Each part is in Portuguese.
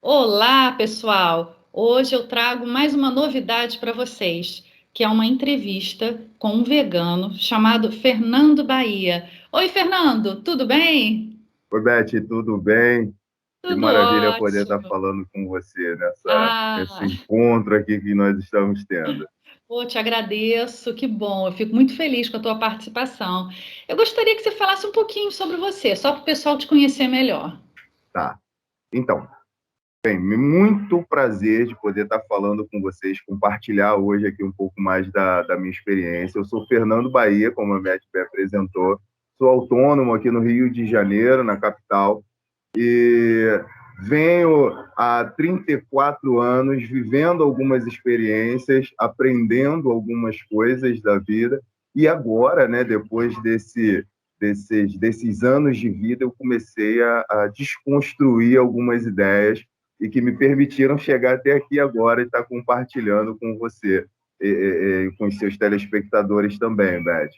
Olá, pessoal! Hoje eu trago mais uma novidade para vocês, que é uma entrevista com um vegano chamado Fernando Bahia. Oi, Fernando, tudo bem? Oi, Beth, tudo bem? Que Tudo maravilha poder estar ótimo. falando com você nesse Ah, encontro aqui que nós estamos tendo. pô, te agradeço, que bom. Eu fico muito feliz com a tua participação. Eu gostaria que você falasse um pouquinho sobre você, só para o pessoal te conhecer melhor. Tá. Então, bem, muito prazer de poder estar falando com vocês, compartilhar hoje aqui um pouco mais da minha experiência. Eu sou Fernando Bahia, como a Beth me apresentou. Sou autônomo aqui no Rio de Janeiro, na capital. E venho há 34 anos vivendo algumas experiências, aprendendo algumas coisas da vida. E agora, né, depois desses anos de vida, eu comecei a desconstruir algumas ideias e que me permitiram chegar até aqui agora e estar compartilhando com você e com os seus telespectadores também, Beth.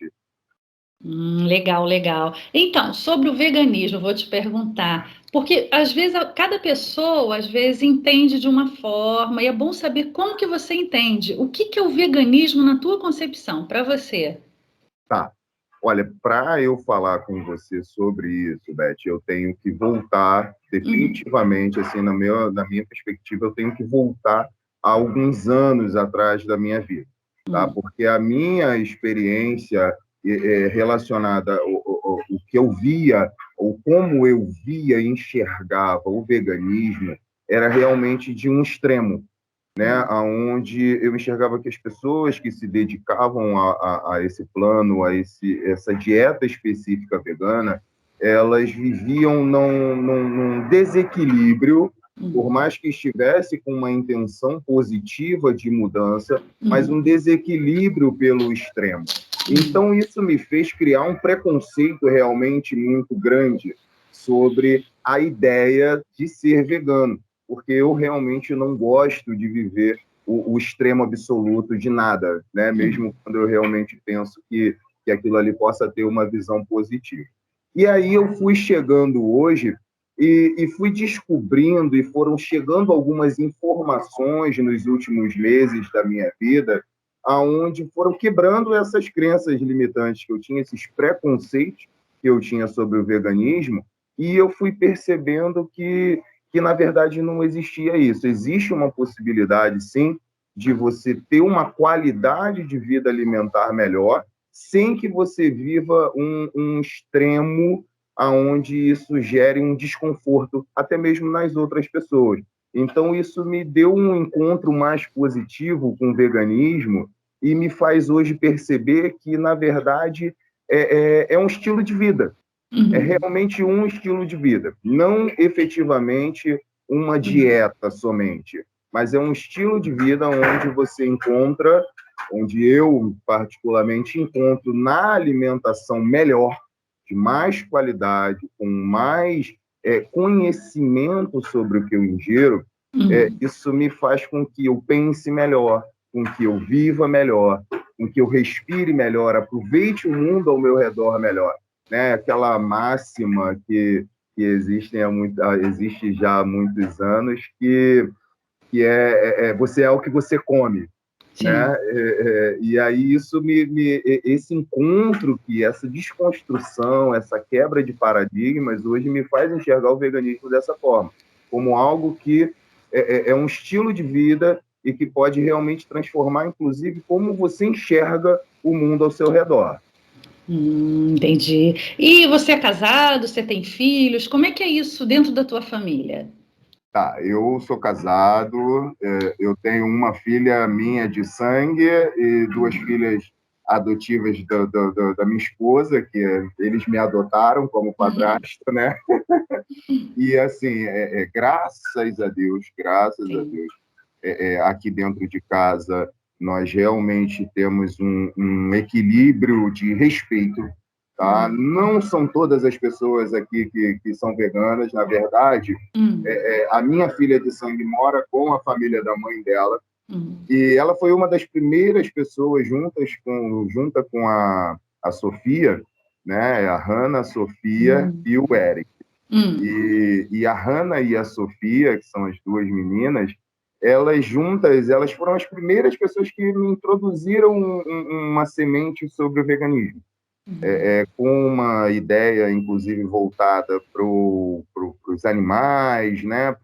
Legal, legal. Então, sobre o veganismo, eu vou te perguntar, porque às vezes cada pessoa às vezes entende de uma forma, e é bom saber como que você entende. O que que é o veganismo na tua concepção, para você? Tá. Olha, para eu falar com você sobre isso, Beth, eu tenho que voltar Uhum, definitivamente, assim, na minha perspectiva, eu tenho que voltar a alguns anos atrás da minha vida, tá? uhum, Porque a minha experiência relacionada o que eu via, ou como eu via e enxergava o veganismo, era realmente de um extremo, né, uhum, onde eu enxergava que as pessoas que se dedicavam a esse plano, essa dieta específica vegana, elas viviam num desequilíbrio, por uhum, mais que estivesse com uma intenção positiva de mudança, mas uhum, um desequilíbrio pelo extremo. uhum, Então, isso me fez criar um preconceito realmente muito grande sobre a ideia de ser vegano, porque eu realmente não gosto de viver o extremo absoluto de nada, né? uhum. Mesmo quando eu realmente penso que aquilo ali possa ter uma visão positiva. E aí eu fui chegando hoje e fui descobrindo, e foram chegando algumas informações nos últimos meses da minha vida, aonde foram quebrando essas crenças limitantes que eu tinha, esses preconceitos que eu tinha sobre o veganismo, e eu fui percebendo que na verdade não existia isso. Existe uma possibilidade, sim, de você ter uma qualidade de vida alimentar melhor, sem que você viva um extremo aonde isso gere um desconforto, até mesmo nas outras pessoas. Então, isso me deu um encontro mais positivo com o veganismo e me faz hoje perceber que, na verdade, é um estilo de vida, é Uhum, realmente um estilo de vida, não efetivamente uma uhum, dieta somente, mas é um estilo de vida onde você encontra, onde eu particularmente encontro na alimentação melhor, de mais qualidade, com mais conhecimento sobre o que eu ingiro, uhum, isso me faz com que eu pense melhor, com que eu viva melhor, com que eu respire melhor, aproveite o mundo ao meu redor melhor, né? Aquela máxima que existe já há muitos anos, que você é o que você come, né? sim. E aí esse encontro, essa desconstrução, essa quebra de paradigmas, hoje me faz enxergar o veganismo dessa forma, como algo que é um estilo de vida e que pode realmente transformar, inclusive, como você enxerga o mundo ao seu redor. Entendi. E você é casado? Você tem filhos? Como é que é isso dentro da tua família? Tá, eu sou casado, eu tenho uma filha minha de sangue e duas filhas adotivas da minha esposa, que eles me adotaram como padrasto, né? E assim, graças a Sim. Deus, aqui dentro de casa nós realmente temos um equilíbrio de respeito, tá? Hum, Não são todas as pessoas aqui que são veganas, na verdade. hum, A minha filha de sangue mora com a família da mãe dela, hum, e ela foi uma das primeiras pessoas junta com a Sofia, né? A Hannah, a Sofia e o Eric. E a Hannah e a Sofia, que são as duas meninas, elas juntas, elas foram as primeiras pessoas que me introduziram uma semente sobre o veganismo. Com uma ideia, inclusive, voltada para os animais, né?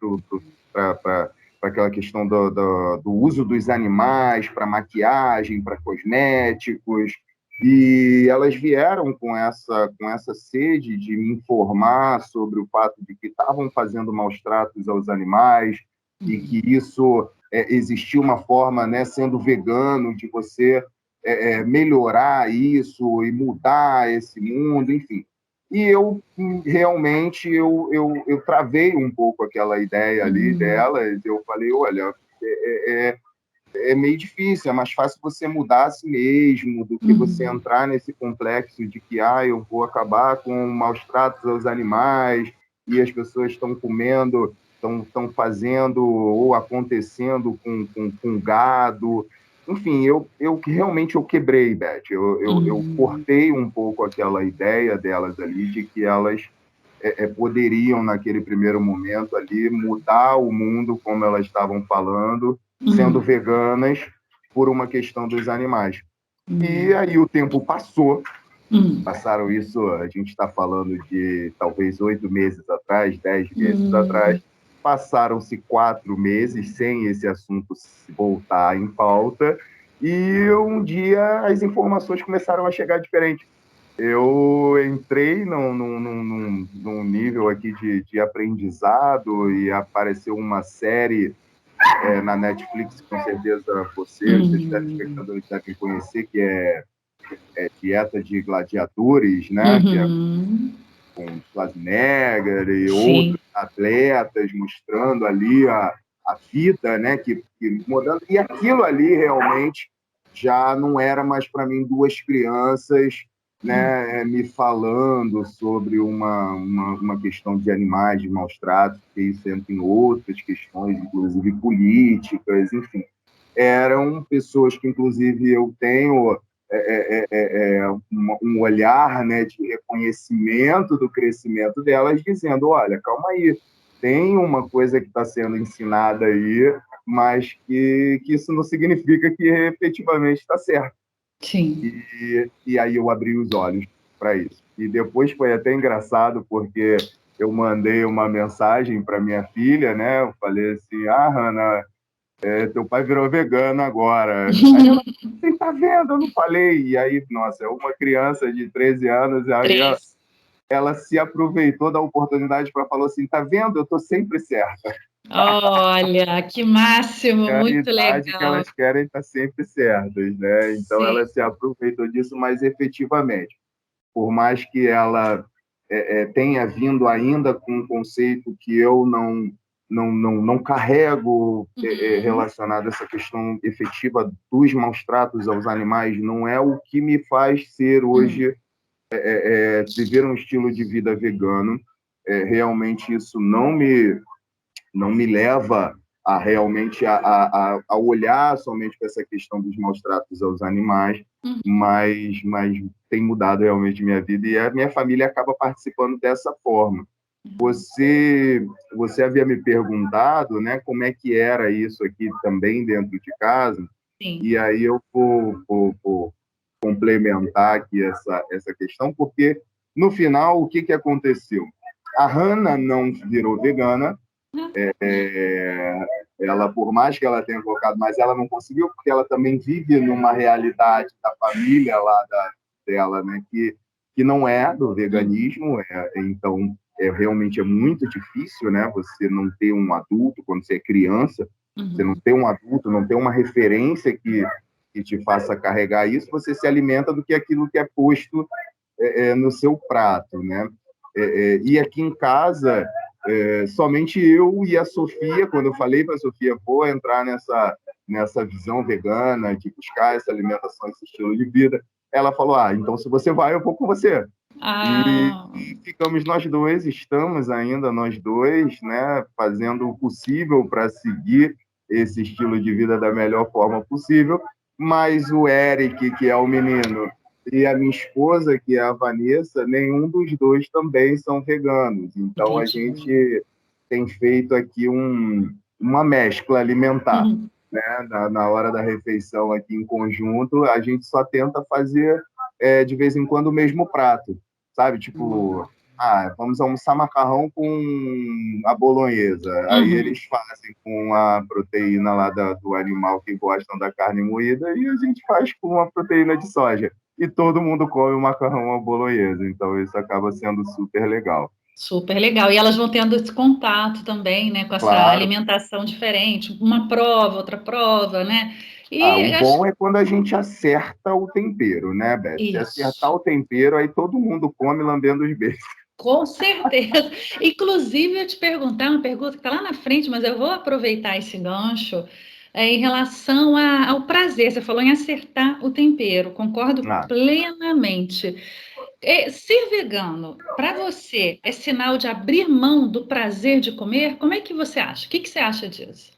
Para aquela questão do uso dos animais para maquiagem, para cosméticos, e elas vieram com essa sede de me informar sobre o fato de que estavam fazendo maus tratos aos animais e que isso existia uma forma, né, sendo vegano, de você melhorar isso e mudar esse mundo, enfim. E eu realmente eu travei um pouco aquela ideia ali delas. Eu falei, olha, é meio difícil, é mais fácil você mudar a si mesmo do que você entrar nesse complexo de que eu vou acabar com maus tratos aos animais e as pessoas estão comendo, estão fazendo ou acontecendo com gado. Enfim, eu realmente quebrei, Beth. Eu cortei um pouco aquela ideia delas ali de que elas poderiam, naquele primeiro momento ali, mudar o mundo, como elas estavam falando, sendo veganas por uma questão dos animais. E aí o tempo passou, passaram isso, a gente está falando de talvez 8 meses atrás, 10 meses atrás, passaram-se 4 meses sem esse assunto voltar em pauta, e um dia as informações começaram a chegar diferente. Eu entrei num nível aqui de aprendizado e apareceu uma série na Netflix, com certeza os telespectadores devem conhecer, que é Dieta de Gladiadores, né? Que é com Schwarzenegger e outros atletas mostrando ali a vida, né? Que mudando. E aquilo ali realmente já não era mais para mim duas crianças, né, me falando sobre uma questão de animais, de maus tratos, porque isso entra em outras questões, inclusive políticas, enfim. Eram pessoas que, inclusive, eu tenho um olhar, né, de reconhecimento do crescimento delas, dizendo, olha, calma aí, tem uma coisa que está sendo ensinada aí, mas que isso não significa que efetivamente está certo. Sim. E aí eu abri os olhos para isso. E depois foi até engraçado, porque eu mandei uma mensagem para minha filha, né? Eu falei assim, Hannah, teu pai virou vegano agora. Aí ela, você tá vendo? Eu não falei. E aí, nossa, uma criança de 13 anos, aí ela se aproveitou da oportunidade para falar assim, tá vendo? Eu tô sempre certa. Olha, que máximo, É a muito idade que legal. elas querem estar sempre certas, né? Então Sim. ela se aproveitou disso, mas efetivamente, por mais que ela tenha vindo ainda com um conceito que eu não carrego relacionado a essa questão efetiva dos maus tratos aos animais, não é o que me faz ser hoje, viver um estilo de vida vegano. Realmente isso não me leva a realmente a olhar somente para essa questão dos maus tratos aos animais, mas tem mudado realmente minha vida e a minha família acaba participando dessa forma. Você havia me perguntado, né, como é que era isso aqui também dentro de casa, Sim. e aí eu vou complementar aqui essa questão, porque no final o que aconteceu? A Hannah não virou vegana, ela, por mais que ela tenha colocado, mas ela não conseguiu, porque ela também vive numa realidade da família lá dela, né, que não é do veganismo, então realmente é muito difícil, né, você não ter um adulto quando você é criança, você não ter um adulto, não ter uma referência que te faça carregar isso, você se alimenta do que aquilo que é posto no seu prato, né? E aqui em casa, somente eu e a Sofia, quando eu falei para a Sofia, vou entrar nessa visão vegana, de buscar essa alimentação, esse estilo de vida, ela falou, então se você vai, eu vou com você. E ficamos nós dois, estamos ainda nós dois, né, fazendo o possível para seguir esse estilo de vida da melhor forma possível, mas o Eric, que é o menino e a minha esposa, que é a Vanessa, nenhum dos dois também são veganos. Então, a Entendi. gente tem feito aqui uma mescla alimentar, Uhum. né? Na hora da refeição aqui em conjunto, a gente só tenta fazer de vez em quando o mesmo prato, sabe? Tipo, vamos almoçar macarrão com a bolonhesa. Aí Uhum. eles fazem com a proteína lá do animal que gostam da carne moída e a gente faz com a proteína de soja. E todo mundo come o macarrão à bolonhesa. Então isso acaba sendo super legal. Super legal. E elas vão tendo esse contato também, né, com essa Claro. alimentação diferente, uma prova, outra prova, né? O E acho bom é quando a gente acerta o tempero, né, Beth? Se acertar isso. o tempero, aí todo mundo come lambendo os beijos. Com certeza. Inclusive, eu te perguntar uma pergunta que está lá na frente, mas eu vou aproveitar esse gancho em relação ao prazer. Você falou em acertar o tempero, concordo Ah, plenamente. Ser vegano, para você, é sinal de abrir mão do prazer de comer? Como é que você acha? O que que você acha disso?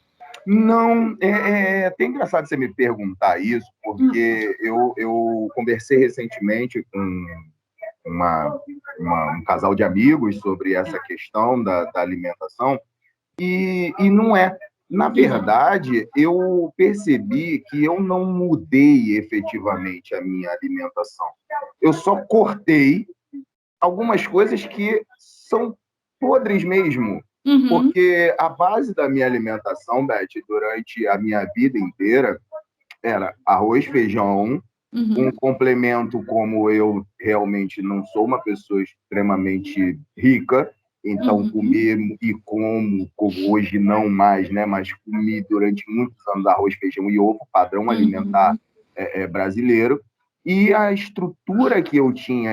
não, é até engraçado você me perguntar isso, Hum, porque eu conversei recentemente com um casal de amigos sobre essa questão da alimentação, e não é. Na uhum, verdade, eu percebi que eu não mudei efetivamente a minha alimentação. Eu só cortei algumas coisas que são podres mesmo, uhum, porque a base da minha alimentação, Beth, durante a minha vida inteira, era arroz, feijão, um uhum, complemento, como eu realmente não sou uma pessoa extremamente rica, então uhum, comer e como hoje não mais, né? Mas comi durante muitos anos arroz, feijão e ovo, padrão alimentar uhum, brasileiro. E a estrutura que eu tinha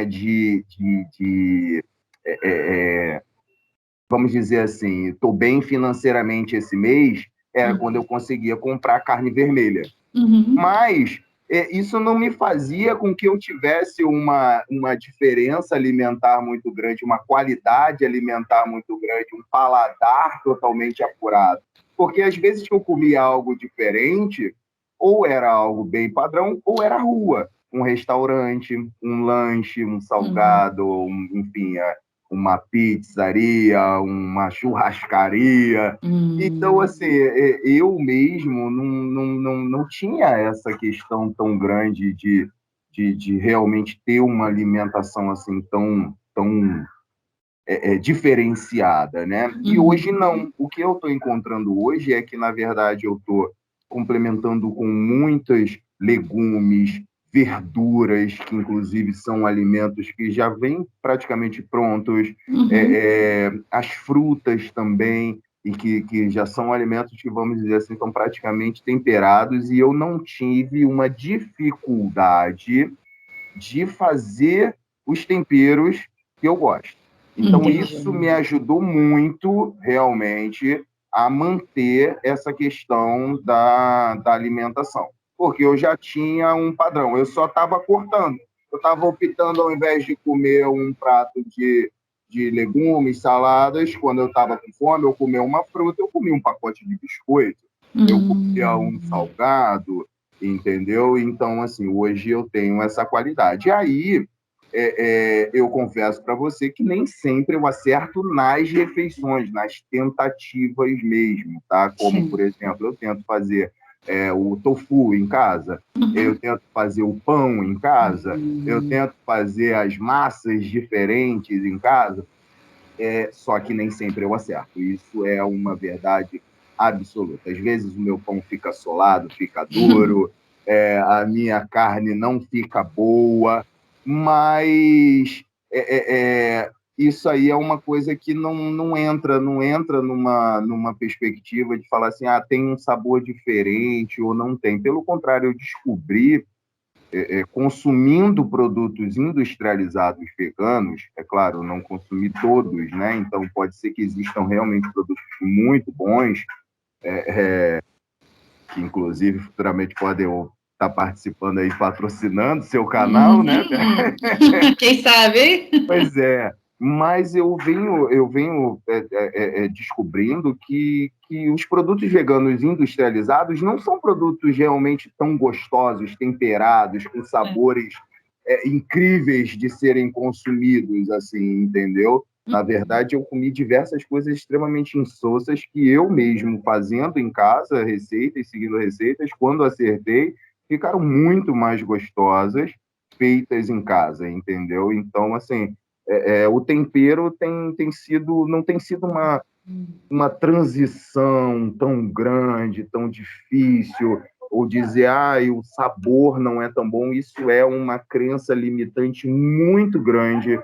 vamos dizer assim, estou bem financeiramente esse mês, era quando eu uhum, conseguia comprar carne vermelha. uhum, Mas isso não me fazia com que eu tivesse uma diferença alimentar muito grande, uma qualidade alimentar muito grande, um paladar totalmente apurado. Porque às vezes que eu comia algo diferente, ou era algo bem padrão, ou era rua. Um restaurante, um lanche, um uhum, salgado, enfim, uma pizzaria, uma churrascaria. Então, uhum. assim, eu mesmo não tinha essa questão tão grande de realmente ter uma alimentação assim tão diferenciada, né? E hoje Uhum. não. O que eu estou encontrando hoje é que, na verdade, eu estou complementando com muitas legumes, verduras, que inclusive são alimentos que já vêm praticamente prontos, Uhum. as frutas também, e que já são alimentos que, vamos dizer assim, estão praticamente temperados, e eu não tive uma dificuldade de fazer os temperos que eu gosto. Então, Entendi. isso me ajudou muito, realmente, a manter essa questão da alimentação. Porque eu já tinha um padrão, eu só estava cortando. Eu estava optando, ao invés de comer um prato de legumes, saladas, quando eu estava com fome, eu comia uma fruta, eu comia um pacote de biscoito, eu comia um Hum. salgado, entendeu? Então, assim, hoje eu tenho essa qualidade. E aí, eu confesso para você que nem sempre eu acerto nas refeições, nas tentativas mesmo, tá? Como, por Sim. exemplo, eu tento fazer o tofu em casa, eu Uhum. tento fazer o pão em casa, eu Hum. tento fazer as massas diferentes em casa, só que nem sempre eu acerto. Isso é uma verdade absoluta. Às vezes o meu pão fica solado, fica duro, a minha carne não fica boa, mas isso aí é uma coisa que não entra numa perspectiva de falar assim, tem um sabor diferente ou não tem. Pelo contrário, eu descobri consumindo produtos industrializados veganos, é claro, não consumi todos, né? Então pode ser que existam realmente produtos muito bons, que inclusive futuramente podem estar participando aí, patrocinando seu canal, né? Uhum. Quem sabe, hein? Pois é, mas eu venho descobrindo que os produtos veganos industrializados não são produtos realmente tão gostosos, temperados, com É. sabores incríveis de serem consumidos, assim, entendeu? Na verdade, eu comi diversas coisas extremamente insossas que eu mesmo, fazendo em casa receitas, seguindo receitas, quando acertei, ficaram muito mais gostosas feitas em casa, entendeu? Então, assim, o tempero não tem sido uma transição tão grande, tão difícil, ou dizer, o sabor não é tão bom. Isso é uma crença limitante muito grande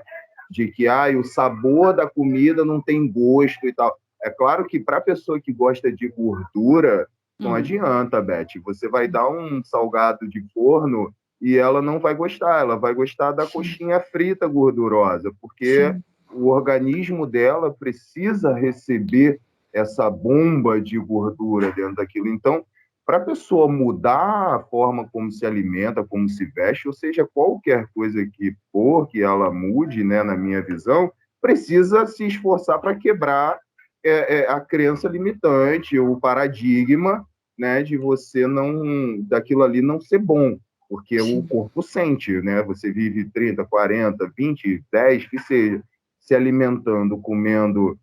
de que o sabor da comida não tem gosto e tal. É claro que para a pessoa que gosta de gordura, não adianta, Beth. Você vai dar um salgado de forno e ela não vai gostar. Ela vai gostar da coxinha frita gordurosa, porque o organismo dela precisa receber essa bomba de gordura dentro daquilo. Então, para a pessoa mudar a forma como se alimenta, como se veste, ou seja, qualquer coisa que for que ela mude, né, na minha visão, precisa se esforçar para quebrar a crença limitante, o paradigma, né, de você não, daquilo ali não ser bom, porque o corpo sente, né? Você vive 30, 40, 20, 10, que seja, se alimentando, comendo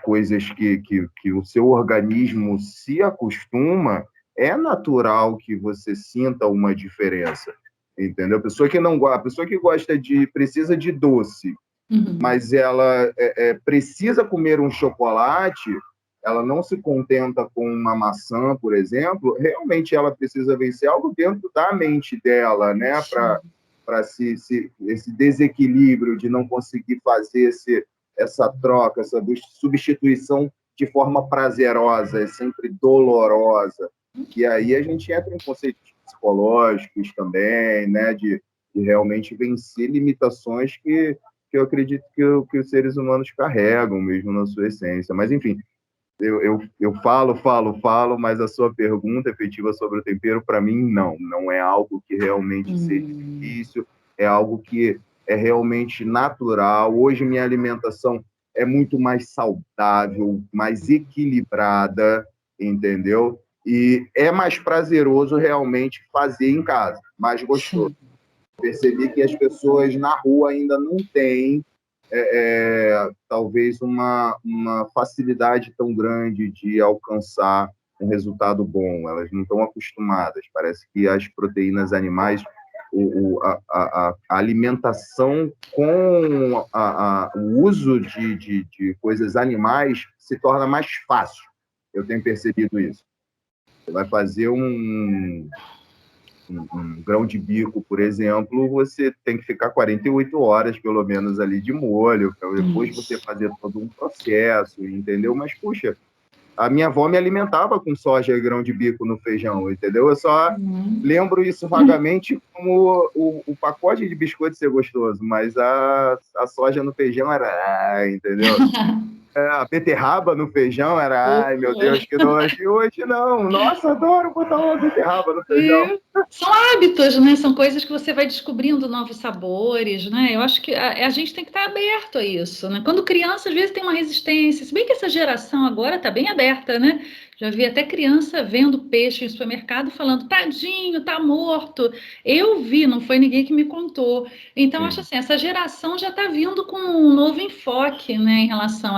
coisas que o seu organismo se acostuma, é natural que você sinta uma diferença, entendeu? A pessoa que precisa de doce, mas ela precisa comer um chocolate, ela não se contenta com uma maçã, por exemplo, realmente ela precisa vencer algo dentro da mente dela, né? Para esse desequilíbrio de não conseguir fazer essa troca, essa substituição de forma prazerosa, é sempre dolorosa. E aí a gente entra em conceitos psicológicos também, né? De realmente vencer limitações que eu acredito que os seres humanos carregam mesmo na sua essência. Mas, enfim, eu falo, mas a sua pergunta efetiva sobre o tempero, para mim, não é algo que realmente seja difícil, é algo que é realmente natural. Hoje, minha alimentação é muito mais saudável, mais equilibrada, entendeu? E é mais prazeroso realmente fazer em casa, mais gostoso. Percebi que as pessoas na rua ainda não têm talvez uma facilidade tão grande de alcançar um resultado bom. Elas não estão acostumadas. Parece que as proteínas animais, a alimentação com o uso de coisas animais se torna mais fácil. Eu tenho percebido isso. Você vai fazer um grão de bico, por exemplo, você tem que ficar 48 horas, pelo menos, ali de molho, para depois você fazer todo um processo, entendeu? Mas, puxa, a minha avó me alimentava com soja e grão de bico no feijão, entendeu? Eu só lembro isso vagamente como o pacote de biscoito ser gostoso, mas a soja no feijão era, entendeu? A beterraba no feijão era, ai meu Deus, que nojo. E hoje não, nossa, adoro botar uma beterraba no feijão. São hábitos, né? São coisas que você vai descobrindo novos sabores, né? Eu acho que a gente tem que estar aberto a isso, né? Quando criança, às vezes tem uma resistência, se bem que essa geração agora está bem aberta, né? Já vi até criança vendo peixe em supermercado falando, tadinho, tá morto. Eu vi, não foi ninguém que me contou. Então, acho assim, essa geração já está vindo com um novo enfoque, né, em relação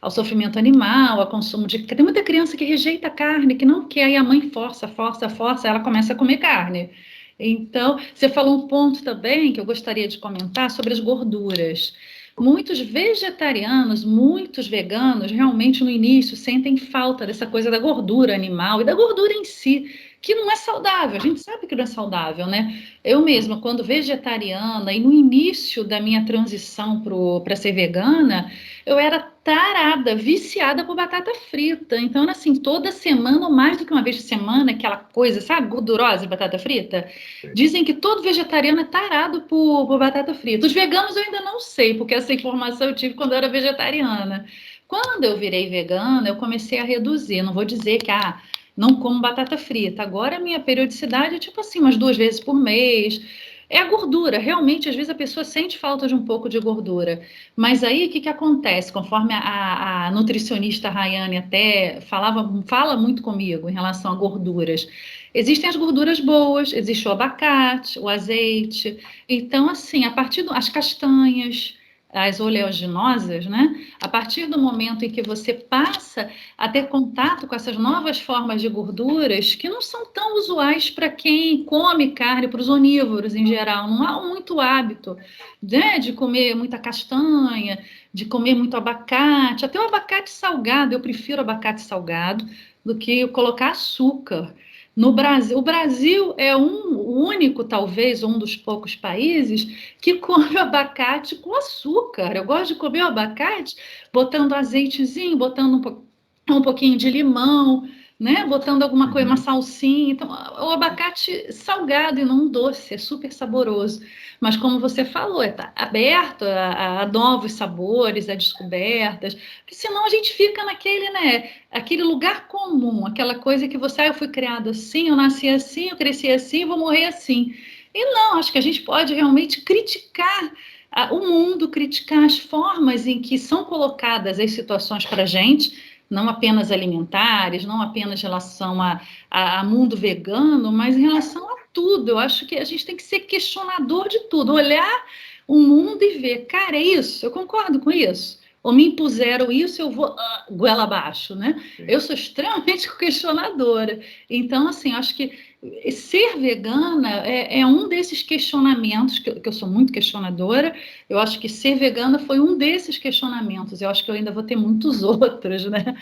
ao sofrimento animal, ao consumo de... Tem muita criança que rejeita a carne, que não quer, aí a mãe força, ela começa a comer carne. Então, você falou um ponto também que eu gostaria de comentar sobre as gorduras. Muitos vegetarianos, muitos veganos, realmente no início sentem falta dessa coisa da gordura animal e da gordura em si, que não é saudável. A gente sabe que não é saudável, né? Eu mesma, quando vegetariana e no início da minha transição para ser vegana, eu era tarada, viciada por batata frita. Então, era assim, toda semana ou mais do que uma vez por semana, aquela coisa, sabe, gordurosa de batata frita. Dizem que todo vegetariano é tarado por batata frita. Os veganos eu ainda não sei, porque essa informação eu tive quando eu era vegetariana. Quando eu virei vegana, eu comecei a reduzir. Não vou dizer que não como batata frita. Agora a minha periodicidade é tipo assim, umas 2 vezes por mês. É a gordura, realmente, às vezes a pessoa sente falta de um pouco de gordura. Mas aí o que acontece? Conforme a nutricionista Rayane até fala muito comigo em relação a gorduras. existem as gorduras boas, existe o abacate, o azeite. Então, assim, a partir as castanhas, as oleaginosas, né? A partir do momento em que você passa a ter contato com essas novas formas de gorduras que não são tão usuais para quem come carne, para os onívoros em geral, não há muito hábito, né, de comer muita castanha, de comer muito abacate, até o abacate salgado, eu prefiro abacate salgado do que colocar açúcar. No Brasil, o Brasil é o único, talvez, um dos poucos países que come o abacate com açúcar. Eu gosto de comer o abacate botando azeitezinho, botando um pouquinho de limão, né? Botando alguma coisa, uma salsinha. Então, o abacate salgado e não doce, é super saboroso. Mas como você falou, está aberto a novos sabores, a descobertas, porque senão a gente fica naquele, né? Aquele lugar comum, aquela coisa que você, eu fui criado assim, eu nasci assim, eu cresci assim, vou morrer assim. E não, acho que a gente pode realmente criticar o mundo, criticar as formas em que são colocadas as situações para a gente, não apenas alimentares, não apenas em relação a mundo vegano, mas em relação a tudo. Eu acho que a gente tem que ser questionador de tudo, olhar o mundo e ver, cara, é isso, eu concordo com isso. Ou me impuseram isso, eu vou goela abaixo, né? Eu sou extremamente questionadora. Então, assim, acho que ser vegana é um desses questionamentos, que eu sou muito questionadora, eu acho que ser vegana foi um desses questionamentos, eu acho que eu ainda vou ter muitos outros, né?